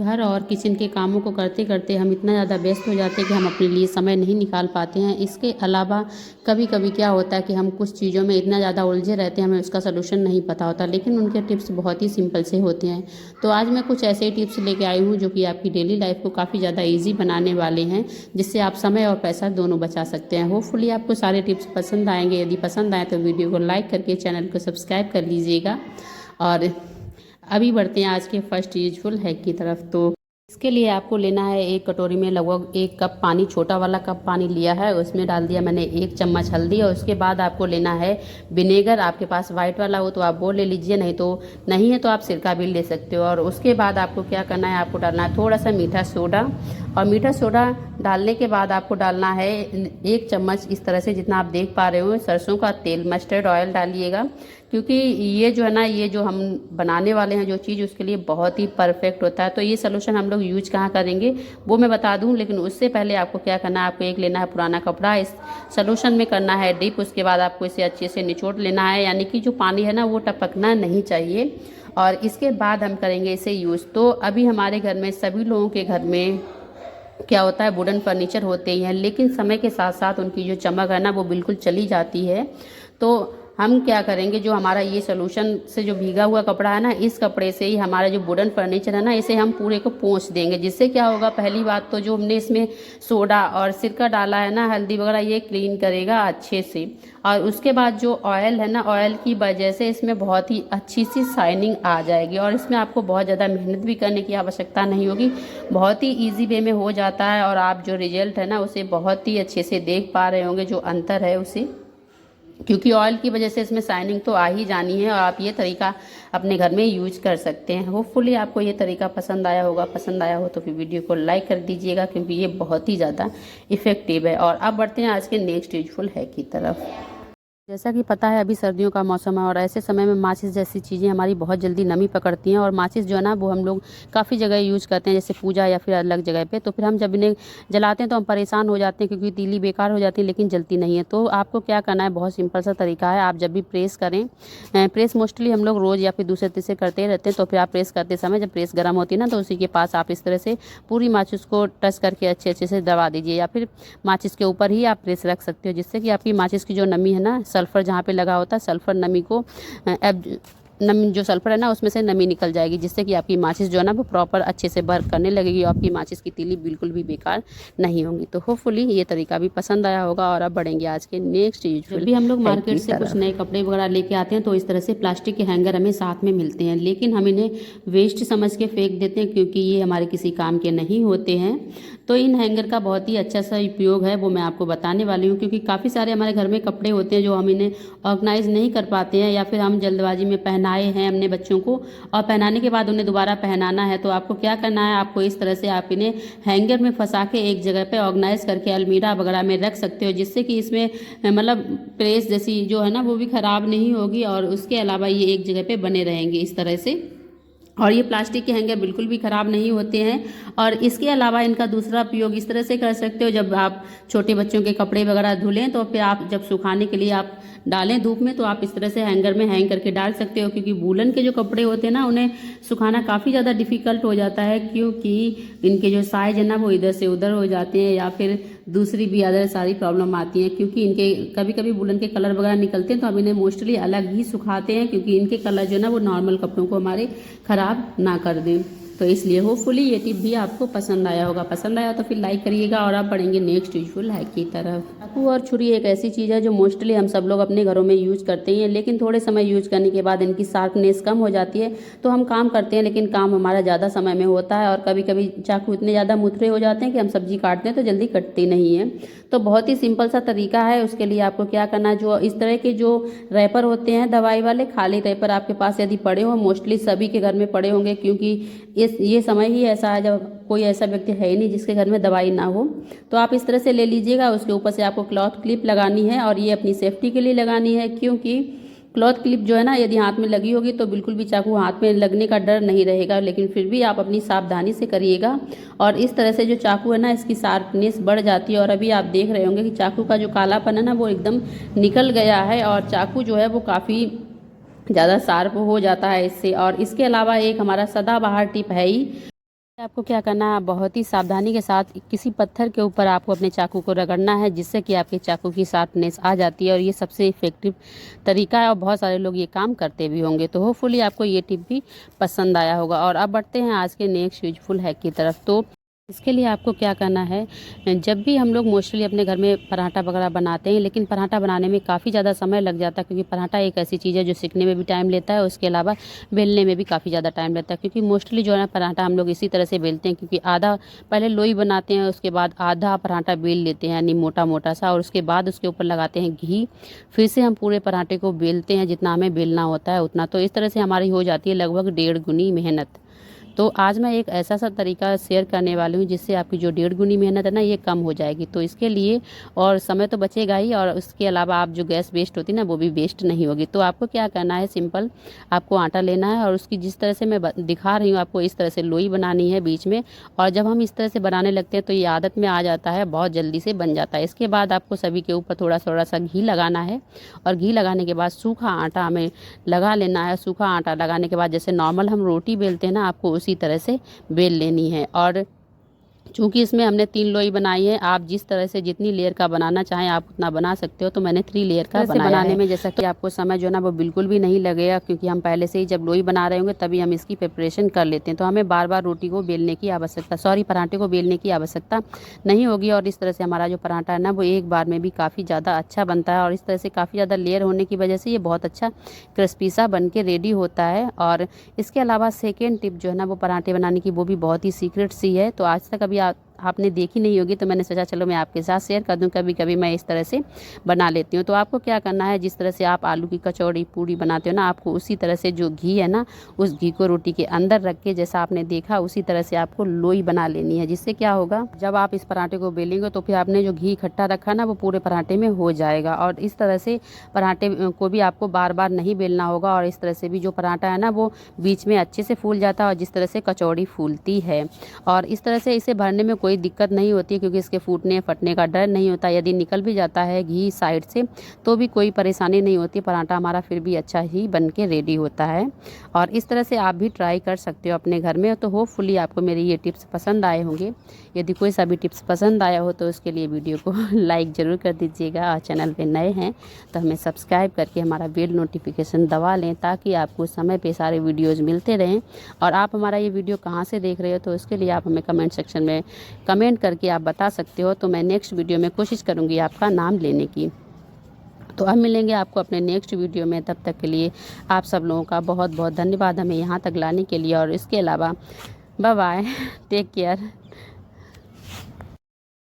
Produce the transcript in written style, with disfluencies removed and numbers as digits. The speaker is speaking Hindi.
घर और किचन के कामों को करते करते हम इतना ज़्यादा व्यस्त हो जाते हैं कि हम अपने लिए समय नहीं निकाल पाते हैं। इसके अलावा कभी कभी क्या होता है कि हम कुछ चीज़ों में इतना ज़्यादा उलझे रहते हैं, हमें उसका सलूशन नहीं पता होता, लेकिन उनके टिप्स बहुत ही सिंपल से होते हैं। तो आज मैं कुछ ऐसे टिप्स लेके आई हूँ जो कि आपकी डेली लाइफ को काफ़ी ज़्यादा ईजी बनाने वाले हैं, जिससे आप समय और पैसा दोनों बचा सकते हैं। होपफुली आपको सारे टिप्स पसंद आएंगे। यदि पसंद आए तो वीडियो को लाइक करके चैनल को सब्सक्राइब कर लीजिएगा। और अभी बढ़ते हैं आज के फर्स्ट यूजफुल हैक की तरफ। तो इसके लिए आपको लेना है, एक कटोरी में लगभग 1 कप पानी, छोटा वाला कप पानी लिया है, उसमें डाल दिया मैंने 1 चम्मच हल्दी। और उसके बाद आपको लेना है विनेगर। आपके पास वाइट वाला हो तो आप वो ले लीजिए, नहीं है तो आप सिरका भी ले सकते हो। और उसके बाद आपको क्या करना है, आपको डालना है थोड़ा सा मीठा सोडा। और मीठा सोडा डालने के बाद आपको डालना है 1 चम्मच, इस तरह से जितना आप देख पा रहे हो, सरसों का तेल, मस्टर्ड ऑयल डालिएगा, क्योंकि ये जो है ना, ये जो हम बनाने वाले हैं जो चीज़, उसके लिए बहुत ही परफेक्ट होता है। तो ये सोल्यूशन हम लोग यूज कहाँ करेंगे वो मैं बता दूं, लेकिन उससे पहले आपको क्या करना है, आपको एक लेना है पुराना कपड़ा, इस सोल्यूशन में करना है डिप। उसके बाद आपको इसे अच्छे से निचोड़ लेना है, यानी कि जो पानी है ना वो टपकना नहीं चाहिए। और इसके बाद हम करेंगे इसे यूज़। तो अभी हमारे घर में, सभी लोगों के घर में क्या होता है, वुडन फर्नीचर होते ही हैं, लेकिन समय के साथ साथ उनकी जो चमक है ना वो बिल्कुल चली जाती है। तो हम क्या करेंगे, जो हमारा ये सोल्यूशन से जो भीगा हुआ कपड़ा है ना, इस कपड़े से ही हमारा जो वुडन फर्नीचर है ना, इसे हम पूरे को पोंछ देंगे। जिससे क्या होगा, पहली बात तो जो हमने इसमें सोडा और सिरका डाला है ना, हल्दी वगैरह, ये क्लीन करेगा अच्छे से। और उसके बाद जो ऑयल है ना, ऑयल की वजह से इसमें बहुत ही अच्छी सी शाइनिंग आ जाएगी। और इसमें आपको बहुत ज़्यादा मेहनत भी करने की आवश्यकता नहीं होगी, बहुत ही ईजी वे में हो जाता है। और आप जो रिजल्ट है ना उसे बहुत ही अच्छे से देख पा रहे होंगे, जो अंतर है उसे, क्योंकि ऑयल की वजह से इसमें शाइनिंग तो आ ही जानी है। और आप ये तरीका अपने घर में यूज कर सकते हैं। होपफुली आपको ये तरीका पसंद आया होगा। पसंद आया हो तो फिर वीडियो को लाइक कर दीजिएगा, क्योंकि ये बहुत ही ज़्यादा इफेक्टिव है। और अब बढ़ते हैं आज के नेक्स्ट यूजफुल हैक की तरफ। जैसा कि पता है अभी सर्दियों का मौसम है, और ऐसे समय में माचिस जैसी चीज़ें हमारी बहुत जल्दी नमी पकड़ती हैं। और माचिस जो है ना वो हम लोग काफ़ी जगह यूज़ करते हैं, जैसे पूजा या फिर अलग जगह पे। तो फिर हम जब इन्हें जलाते हैं तो हम परेशान हो जाते हैं, क्योंकि तीली बेकार हो जाती है लेकिन जलती नहीं है। तो आपको क्या करना है, बहुत सिंपल सा तरीका है। आप जब भी प्रेस करें, प्रेस मोस्टली हम लोग रोज़ या फिर दूसरे तीसरे करते रहते हैं, तो फिर आप प्रेस करते समय जब प्रेस गर्म होती है ना, तो उसी के पास आप इस तरह से पूरी माचिस को टच करके अच्छे अच्छे से दबा दीजिए, या फिर माचिस के ऊपर ही आप प्रेस रख सकते हो, जिससे कि आपकी माचिस की जो नमी है ना, सल्फर जहाँ पे लगा होता है, सल्फर नमी को नमी, जो सल्फर है ना उसमें से नमी निकल जाएगी, जिससे कि आपकी माचिस जो है ना वो प्रॉपर अच्छे से बर्न करने लगेगी, और आपकी माचिस की तीली बिल्कुल भी बेकार नहीं होंगी। तो होपफुली ये तरीका भी पसंद आया होगा। और अब बढ़ेंगे आज के नेक्स्ट यूजफुल। जब भी हम लोग मार्केट से कुछ नए कपड़े वगैरह लेके आते हैं तो इस तरह से प्लास्टिक के हैंगर हमें साथ में मिलते हैं, लेकिन हम इन्हें वेस्ट समझ के फेंक देते हैं, क्योंकि ये हमारे किसी काम के नहीं होते हैं। तो इन हैंगर का बहुत ही अच्छा सा उपयोग है, वो मैं आपको बताने वाली हूँ। क्योंकि काफ़ी सारे हमारे घर में कपड़े होते हैं जो हम इन्हें ऑर्गेनाइज नहीं कर पाते हैं, या फिर हम जल्दबाजी में पहनाए हैं अपने बच्चों को, और पहनाने के बाद उन्हें दोबारा पहनाना है। तो आपको क्या करना है, आपको इस तरह से आप इन्हें हैंगर में फंसा के एक जगह पे ऑर्गेनाइज करके अलमीरा वगैरह में रख सकते हो, जिससे कि इसमें मतलब प्रेस जैसी जो है ना वो भी ख़राब नहीं होगी, और उसके अलावा ये एक जगह पे बने रहेंगे इस तरह से। और ये प्लास्टिक के हैंगर बिल्कुल भी ख़राब नहीं होते हैं। और इसके अलावा इनका दूसरा उपयोग इस तरह से कर सकते हो, जब आप छोटे बच्चों के कपड़े वगैरह धुलें तो फिर आप जब सुखाने के लिए आप डालें धूप में, तो आप इस तरह से हैंगर में हैंग करके डाल सकते हो। क्योंकि वूलन के जो कपड़े होते हैं ना उन्हें सुखाना काफ़ी ज़्यादा डिफ़िकल्ट हो जाता है, क्योंकि इनके जो साइज है ना वो इधर से उधर हो जाते हैं, या फिर दूसरी भी अदर सारी प्रॉब्लम आती है। क्योंकि इनके कभी कभी वूलन के कलर वगैरह निकलते हैं, तो हम इन्हें मोस्टली अलग ही सुखाते हैं, क्योंकि इनके कलर जो है ना वो नॉर्मल कपड़ों को हमारे ख़राब ना कर दें। तो इसलिए होपफुली ये टिप भी आपको पसंद आया होगा। पसंद आया तो फिर लाइक करिएगा। और आप बढ़ेंगे नेक्स्ट यूजफुल हैक की तरफ। चाकू और छुरी एक ऐसी चीज़ है जो मोस्टली हम सब लोग अपने घरों में यूज करते हैं, लेकिन थोड़े समय यूज करने के बाद इनकी शार्पनेस कम हो जाती है। तो हम काम करते हैं लेकिन काम हमारा ज़्यादा समय में होता है, और कभी कभी चाकू इतने ज़्यादा मुथरे हो जाते हैं कि हम सब्जी काटते हैं तो जल्दी कटती नहीं है। तो बहुत ही सिंपल सा तरीका है। उसके लिए आपको क्या करना है, जो इस तरह के जो रैपर होते हैं दवाई वाले, खाली रैपर आपके पास यदि पड़े हो, मोस्टली सभी के घर में पड़े होंगे, क्योंकि ये समय ही ऐसा है जब कोई ऐसा व्यक्ति है ही नहीं जिसके घर में दवाई ना हो। तो आप इस तरह से ले लीजिएगा। उसके ऊपर से आपको क्लॉथ क्लिप लगानी है, और ये अपनी सेफ्टी के लिए लगानी है, क्योंकि क्लॉथ क्लिप जो है ना यदि हाथ में लगी होगी तो बिल्कुल भी चाकू हाथ में लगने का डर नहीं रहेगा। लेकिन फिर भी आप अपनी सावधानी से करिएगा। और इस तरह से जो चाकू है ना इसकी शार्पनेस बढ़ जाती है। और अभी आप देख रहे होंगे कि चाकू का जो कालापन है ना वो एकदम निकल गया है, और चाकू जो है वो काफ़ी ज़्यादा शार्प हो जाता है इससे। और इसके अलावा एक हमारा सदाबहार टिप है ही, आपको क्या करना है, बहुत ही सावधानी के साथ किसी पत्थर के ऊपर आपको अपने चाकू को रगड़ना है, जिससे कि आपके चाकू की शार्पनेस आ जाती है और ये सबसे इफ़ेक्टिव तरीका है और बहुत सारे लोग ये काम करते भी होंगे। तो होपफुली आपको ये टिप भी पसंद आया होगा। और अब बढ़ते हैं आज के नेक्स्ट यूजफुल हैक की तरफ। तो इसके लिए आपको क्या करना है, जब भी हम लोग मोस्टली अपने घर में पराठा वगैरह बनाते हैं, लेकिन पराठा बनाने में काफ़ी ज़्यादा समय लग जाता है, क्योंकि पराठा एक ऐसी चीज़ है जो सीखने में भी टाइम लेता है, उसके अलावा बेलने में भी काफ़ी ज़्यादा टाइम लगता है। क्योंकि मोस्टली जो है ना पराठा हम लोग इसी तरह से बेलते हैं, क्योंकि आधा पहले लोई बनाते हैं, उसके बाद आधा पराठा बेल लेते हैं यानी मोटा मोटा सा, और उसके बाद उसके ऊपर लगाते हैं घी, फिर से हम पूरे पराठे को बेलते हैं जितना हमें बेलना होता है उतना। तो इस तरह से हमारी हो जाती है लगभग 1.5 गुनी मेहनत। तो आज मैं एक ऐसा सा तरीका शेयर करने वाली हूँ जिससे आपकी जो 1.5 गुनी मेहनत है ना ये कम हो जाएगी। तो इसके लिए और समय तो बचेगा ही, और उसके अलावा आप जो गैस वेस्ट होती है ना वो भी वेस्ट नहीं होगी। तो आपको क्या करना है, सिंपल आपको आटा लेना है और उसकी जिस तरह से मैं दिखा रही हूँ आपको इस तरह से लोई बनानी है बीच में। और जब हम इस तरह से बनाने लगते हैं तो ये आदत में आ जाता है, बहुत जल्दी से बन जाता है। इसके बाद आपको सभी के ऊपर थोड़ा थोड़ा सा घी लगाना है, और घी लगाने के बाद सूखा आटा हमें लगा लेना है। सूखा आटा लगाने के बाद जैसे नॉर्मल हम रोटी बेलते हैं ना, आपको उसी तरह से बेल लेनी है। और चूँकि इसमें हमने 3 लोई बनाई है, आप जिस तरह से जितनी लेयर का बनाना चाहें आप उतना बना सकते हो। तो मैंने 3 लेयर का बनाने में जैसा कि आपको समय जो है ना वो बिल्कुल भी नहीं लगेगा, क्योंकि हम पहले से ही जब लोई बना रहे होंगे तभी हम इसकी प्रिपरेशन कर लेते हैं। तो हमें बार बार रोटी को बेलने की आवश्यकता, पराठे को बेलने की आवश्यकता नहीं होगी। और इस तरह से हमारा जो पराठा है ना वो एक बार में भी काफ़ी ज़्यादा अच्छा बनता है, और इस तरह से काफ़ी ज़्यादा लेयर होने की वजह से ये बहुत अच्छा क्रिस्पी सा बन के रेडी होता है। और इसके अलावा सेकेंड टिप जो है ना वो पराठे बनाने की, वो भी बहुत ही सीक्रेट सी है। तो आज तक अभी आपने देखी नहीं होगी, तो मैंने सोचा चलो मैं आपके साथ शेयर कर दूं। कभी कभी मैं इस तरह से बना लेती हूँ। तो आपको क्या करना है, जिस तरह से आप आलू की कचौड़ी पूड़ी बनाते हो ना, आपको उसी तरह से जो घी है ना उस घी को रोटी के अंदर रख के, जैसा आपने देखा उसी तरह से आपको लोई बना लेनी है। जिससे क्या होगा, जब आप इस पराठे को बेलेंगे तो फिर आपने जो घी इकट्ठा रखा ना वो पूरे पराठे में हो जाएगा। और इस तरह से पराठे को भी आपको बार बार नहीं बेलना होगा, और इस तरह से भी जो पराठा है ना वो बीच में अच्छे से फूल जाता है, और जिस तरह से कचौड़ी फूलती है। और इस तरह से इसे भरने में कोई दिक्कत नहीं होती है, क्योंकि इसके फूटने फटने का डर नहीं होता। यदि निकल भी जाता है घी साइड से तो भी कोई परेशानी नहीं होती, पराठा हमारा फिर भी अच्छा ही बन के रेडी होता है। और इस तरह से आप भी ट्राई कर सकते हो अपने घर में। तो होपफुली आपको मेरे ये टिप्स पसंद आए होंगे। यदि कोई सा भी टिप्स पसंद आया हो तो उसके लिए वीडियो को लाइक ज़रूर कर दीजिएगा, और चैनल पे नए हैं तो हमें सब्सक्राइब करके हमारा बेल नोटिफिकेशन दबा लें, ताकि आपको समय पे सारे वीडियोज़ मिलते रहें। और आप हमारा ये वीडियो कहाँ से देख रहे हो तो उसके लिए आप हमें कमेंट सेक्शन में कमेंट करके आप बता सकते हो। तो मैं नेक्स्ट वीडियो में कोशिश करूँगी आपका नाम लेने की। तो अब मिलेंगे आपको अपने नेक्स्ट वीडियो में, तब तक के लिए आप सब लोगों का बहुत बहुत धन्यवाद हमें यहाँ तक लाने के लिए। और इसके अलावा बाय बाय, टेक केयर।